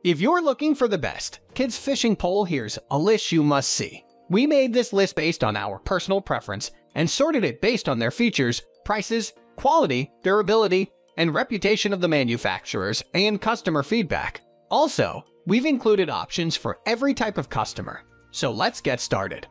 If you're looking for the best kids fishing pole, here's a list you must see. We made this list based on our personal preference and sorted it based on their features, prices, quality, durability, and reputation of the manufacturers and customer feedback. Also, we've included options for every type of customer. So let's get started.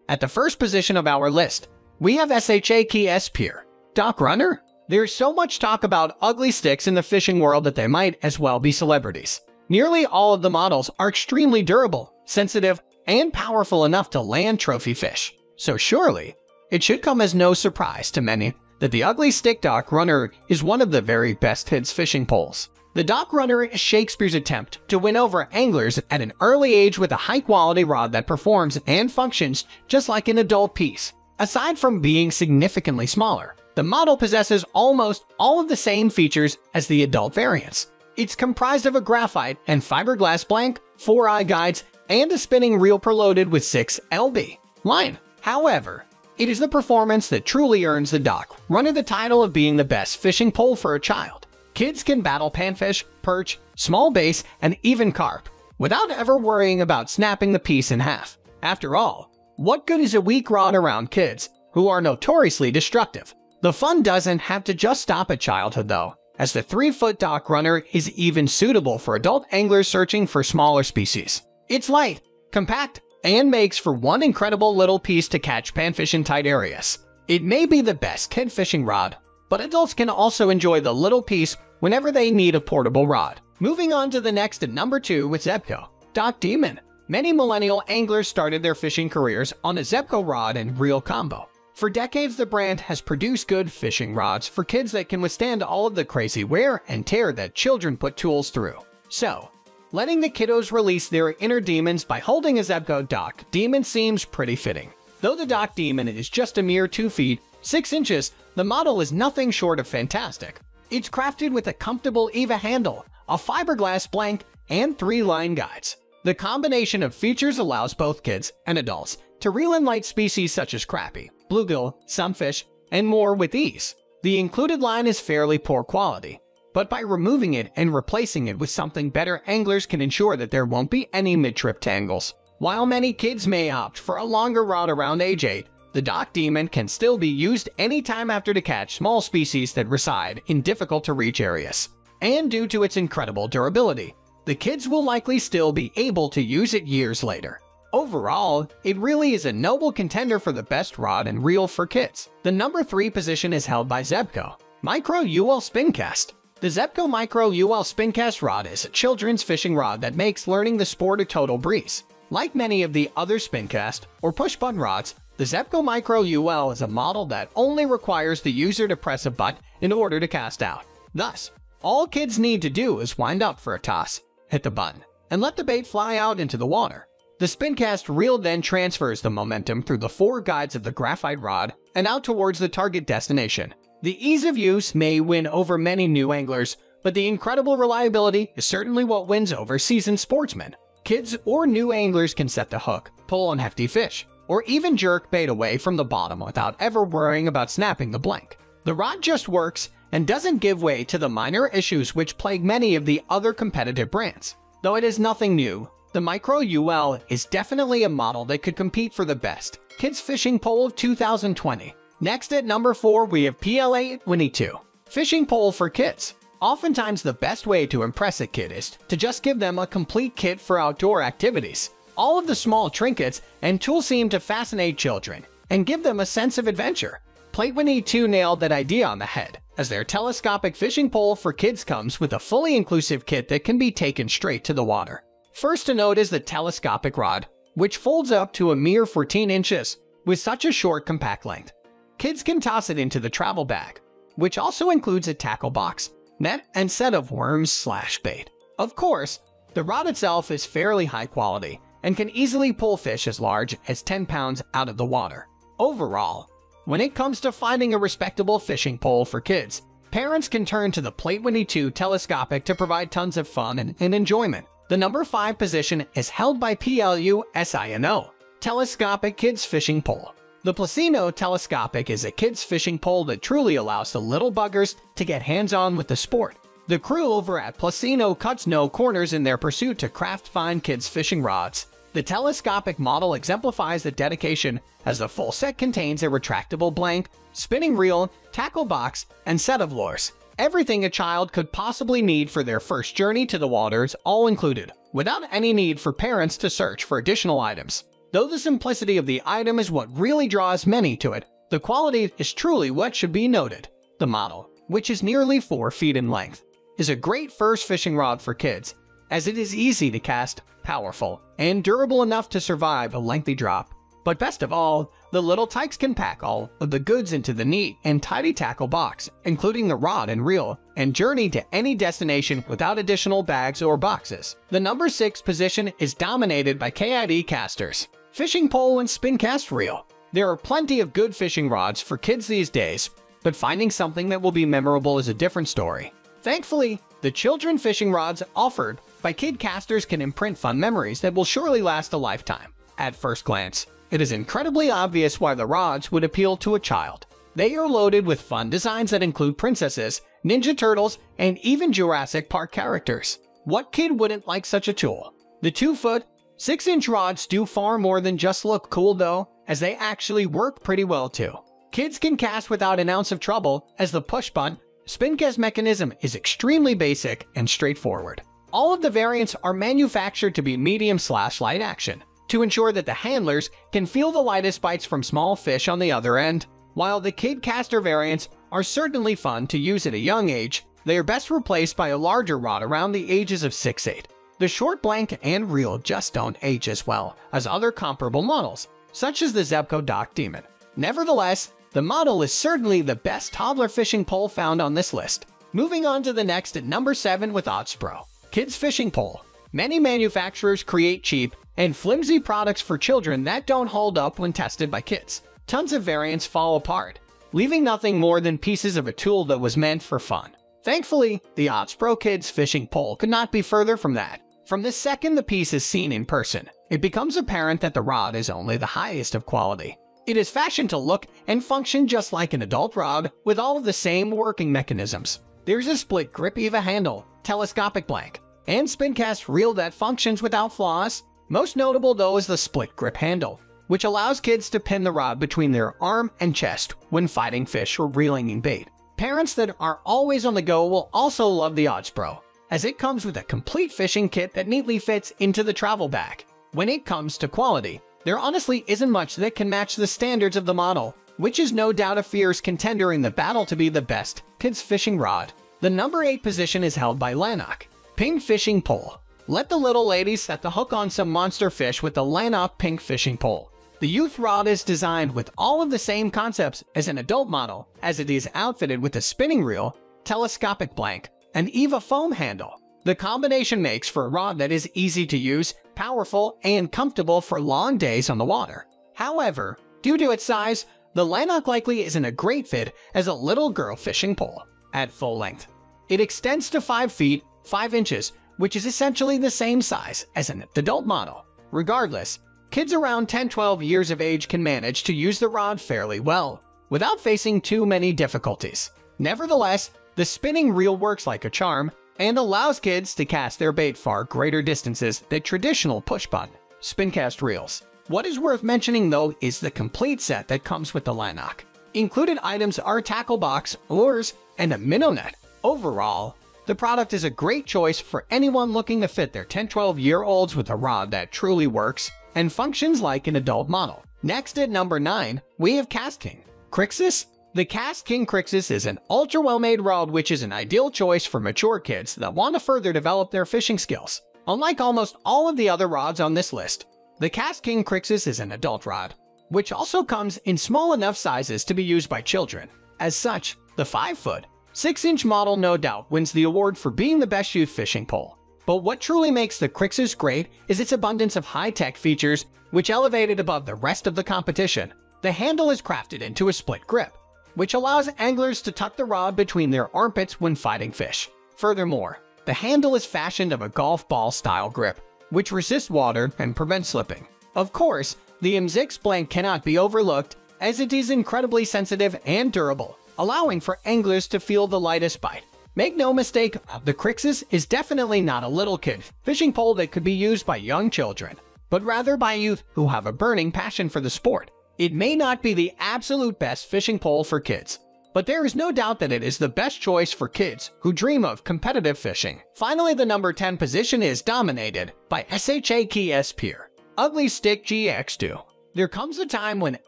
At the first position of our list, we have SHAKESPEARE Dock Runner. There's so much talk about ugly sticks in the fishing world that they might as well be celebrities. Nearly all of the models are extremely durable, sensitive, and powerful enough to land trophy fish. So surely, it should come as no surprise to many that the ugly stick Dock Runner is one of the very best kids fishing poles. The Dock Runner is Shakespeare's attempt to win over anglers at an early age with a high-quality rod that performs and functions just like an adult piece. Aside from being significantly smaller, the model possesses almost all of the same features as the adult variants. It's comprised of a graphite and fiberglass blank, 4-eye guides, and a spinning reel preloaded with 6 lb line. However, it is the performance that truly earns the Dock Runner the title of being the best fishing pole for a child. Kids can battle panfish, perch, small bass, and even carp without ever worrying about snapping the piece in half. After all, what good is a weak rod around kids who are notoriously destructive? The fun doesn't have to just stop at childhood though, as the 3-foot Dock Runner is even suitable for adult anglers searching for smaller species. It's light, compact, and makes for one incredible little piece to catch panfish in tight areas. It may be the best kid fishing rod, but adults can also enjoy the little piece whenever they need a portable rod. Moving on to the next at number 2 with Zebco Dock Demon. Many millennial anglers started their fishing careers on a Zebco rod and reel combo. For decades, the brand has produced good fishing rods for kids that can withstand all of the crazy wear and tear that children put tools through. So, letting the kiddos release their inner demons by holding a Zebco Dock Demon seems pretty fitting. Though the Dock Demon is just a mere 2 feet, 6 inches, the model is nothing short of fantastic. It's crafted with a comfortable EVA handle, a fiberglass blank, and 3 line guides. The combination of features allows both kids and adults to reel in light species such as crappie, bluegill, sunfish, and more with ease. The included line is fairly poor quality, but by removing it and replacing it with something better, anglers can ensure that there won't be any mid-trip tangles. While many kids may opt for a longer rod around age 8, the Dock Demon can still be used anytime after to catch small species that reside in difficult-to-reach areas. And due to its incredible durability, the kids will likely still be able to use it years later. Overall, it really is a noble contender for the best rod and reel for kids. The number 3 position is held by Zebco Micro UL Spincast. The Zebco Micro UL Spincast rod is a children's fishing rod that makes learning the sport a total breeze. Like many of the other Spincast or push-button rods, the Zebco Micro UL is a model that only requires the user to press a button in order to cast out. Thus, all kids need to do is wind up for a toss, hit the button, and let the bait fly out into the water. The Spincast reel then transfers the momentum through the 4 guides of the graphite rod and out towards the target destination. The ease of use may win over many new anglers, but the incredible reliability is certainly what wins over seasoned sportsmen. Kids or new anglers can set the hook, pull on hefty fish, or even jerk bait away from the bottom without ever worrying about snapping the blank. The rod just works and doesn't give way to the minor issues which plague many of the other competitive brands. Though it is nothing new, the Micro UL is definitely a model that could compete for the best kids fishing pole of 2020. Next at number 4, we have PLA22 Fishing Pole for Kids. Oftentimes the best way to impress a kid is to just give them a complete kit for outdoor activities. All of the small trinkets and tools seem to fascinate children and give them a sense of adventure. Plate22 nailed that idea on the head, as their telescopic fishing pole for kids comes with a fully inclusive kit that can be taken straight to the water. First to note is the telescopic rod, which folds up to a mere 14 inches with such a short compact length. Kids can toss it into the travel bag, which also includes a tackle box, net, and set of worms/bait. Of course, the rod itself is fairly high quality and can easily pull fish as large as 10 pounds out of the water. Overall, when it comes to finding a respectable fishing pole for kids, parents can turn to the Plate22 Telescopic to provide tons of fun and enjoyment. The number 5 position is held by PLUSSINO Telescopic Kids Fishing Pole. The PLUSSINO Telescopic is a kids' fishing pole that truly allows the little buggers to get hands-on with the sport. The crew over at PLUSSINO cuts no corners in their pursuit to craft fine kids' fishing rods. The telescopic model exemplifies the dedication, as the full set contains a retractable blank, spinning reel, tackle box, and set of lures. Everything a child could possibly need for their first journey to the water is all included, without any need for parents to search for additional items. Though the simplicity of the item is what really draws many to it, the quality is truly what should be noted. The model, which is nearly 4 feet in length, is a great first fishing rod for kids, as it is easy to cast, powerful, and durable enough to survive a lengthy drop. But best of all, the little tykes can pack all of the goods into the neat and tidy tackle box, including the rod and reel, and journey to any destination without additional bags or boxes. The number 6 position is dominated by KID casters, fishing pole, and Spincast reel. There are plenty of good fishing rods for kids these days, but finding something that will be memorable is a different story. Thankfully, the children fishing rods offered by kid casters can imprint fun memories that will surely last a lifetime. At first glance, it is incredibly obvious why the rods would appeal to a child. They are loaded with fun designs that include princesses, Ninja Turtles, and even Jurassic Park characters. What kid wouldn't like such a tool? The 2-foot, 6-inch rods do far more than just look cool though, as they actually work pretty well too. Kids can cast without an ounce of trouble, as the push-button Spincast mechanism is extremely basic and straightforward. All of the variants are manufactured to be medium/light action, to ensure that the handlers can feel the lightest bites from small fish on the other end. While the kid caster variants are certainly fun to use at a young age, they are best replaced by a larger rod around the ages of 6-8. The short blank and reel just don't age as well as other comparable models, such as the Zebco Dock Demon. Nevertheless, the model is certainly the best toddler fishing pole found on this list. Moving on to the next at number 7 with ODDSPRO, Kids Fishing Pole. Many manufacturers create cheap and flimsy products for children that don't hold up when tested by kids. Tons of variants fall apart, leaving nothing more than pieces of a tool that was meant for fun. Thankfully, the ODDSPRO Kids Fishing Pole could not be further from that. From the second the piece is seen in person, it becomes apparent that the rod is only the highest of quality. It is fashioned to look and function just like an adult rod, with all of the same working mechanisms. There's a split grip EVA handle, telescopic blank, and Spincast reel that functions without flaws. Most notable though is the split grip handle, which allows kids to pin the rod between their arm and chest when fighting fish or reeling in bait. Parents that are always on the go will also love the ODDSPRO, as it comes with a complete fishing kit that neatly fits into the travel bag. When it comes to quality, there honestly isn't much that can match the standards of the model, which is no doubt a fierce contender in the battle to be the best kids fishing rod. The number 8 position is held by LANAAK, Pink Fishing Pole. Let the little ladies set the hook on some monster fish with the LANAAK Pink Fishing Pole. The youth rod is designed with all of the same concepts as an adult model, as it is outfitted with a spinning reel, telescopic blank, and EVA foam handle. The combination makes for a rod that is easy to use, powerful, and comfortable for long days on the water. However, due to its size, the LANAAK likely isn't a great fit as a little girl fishing pole. At full length, it extends to 5 feet, 5 inches, which is essentially the same size as an adult model. Regardless, kids around 10-12 years of age can manage to use the rod fairly well, without facing too many difficulties. Nevertheless, the spinning reel works like a charm, and allows kids to cast their bait far greater distances than traditional push-button Spincast reels. What is worth mentioning though is the complete set that comes with the LANAAK. Included items are a tackle box, lures, and a minnow net. Overall, the product is a great choice for anyone looking to fit their 10-12-year-olds with a rod that truly works and functions like an adult model. Next at number 9, we have KASTKING Crixus. The KASTKING Crixus is an ultra well-made rod which is an ideal choice for mature kids that want to further develop their fishing skills. Unlike almost all of the other rods on this list, the KASTKING Crixus is an adult rod, which also comes in small enough sizes to be used by children. As such, the 5-foot, 6-inch model no doubt wins the award for being the best youth fishing pole. But what truly makes the Crixus great is its abundance of high-tech features, which elevate it above the rest of the competition. The handle is crafted into a split grip, which allows anglers to tuck the rod between their armpits when fighting fish. Furthermore, the handle is fashioned of a golf ball-style grip, which resists water and prevents slipping. Of course, the M6 blank cannot be overlooked, as it is incredibly sensitive and durable, allowing for anglers to feel the lightest bite. Make no mistake, the Crixus is definitely not a little kid fishing pole that could be used by young children, but rather by youth who have a burning passion for the sport. It may not be the absolute best fishing pole for kids, but there is no doubt that it is the best choice for kids who dream of competitive fishing. Finally, the number 10 position is dominated by SHAKESPEARE Ugly Stik GX2. There comes a time when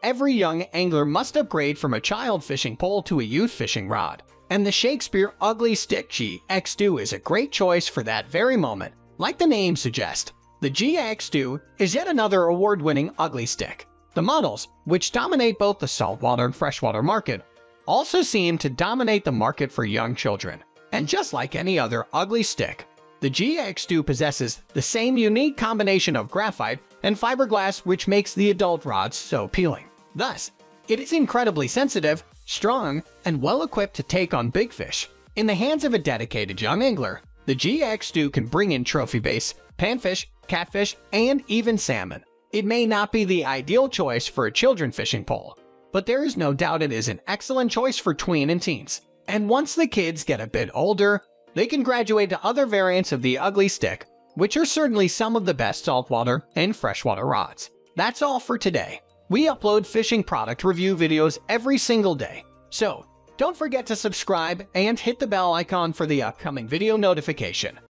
every young angler must upgrade from a child fishing pole to a youth fishing rod, and the SHAKESPEARE Ugly Stik GX2 is a great choice for that very moment. Like the name suggests, the GX2 is yet another award-winning ugly stick. The models, which dominate both the saltwater and freshwater market, also seem to dominate the market for young children. And just like any other ugly stick, the GX2 possesses the same unique combination of graphite and fiberglass which makes the adult rods so appealing. Thus, it is incredibly sensitive, strong, and well-equipped to take on big fish. In the hands of a dedicated young angler, the GX2 can bring in trophy bass, panfish, catfish, and even salmon. It may not be the ideal choice for a children fishing pole, but there is no doubt it is an excellent choice for tween and teens. And once the kids get a bit older, they can graduate to other variants of the ugly stick, which are certainly some of the best saltwater and freshwater rods. That's all for today. We upload fishing product review videos every single day, so don't forget to subscribe and hit the bell icon for the upcoming video notification.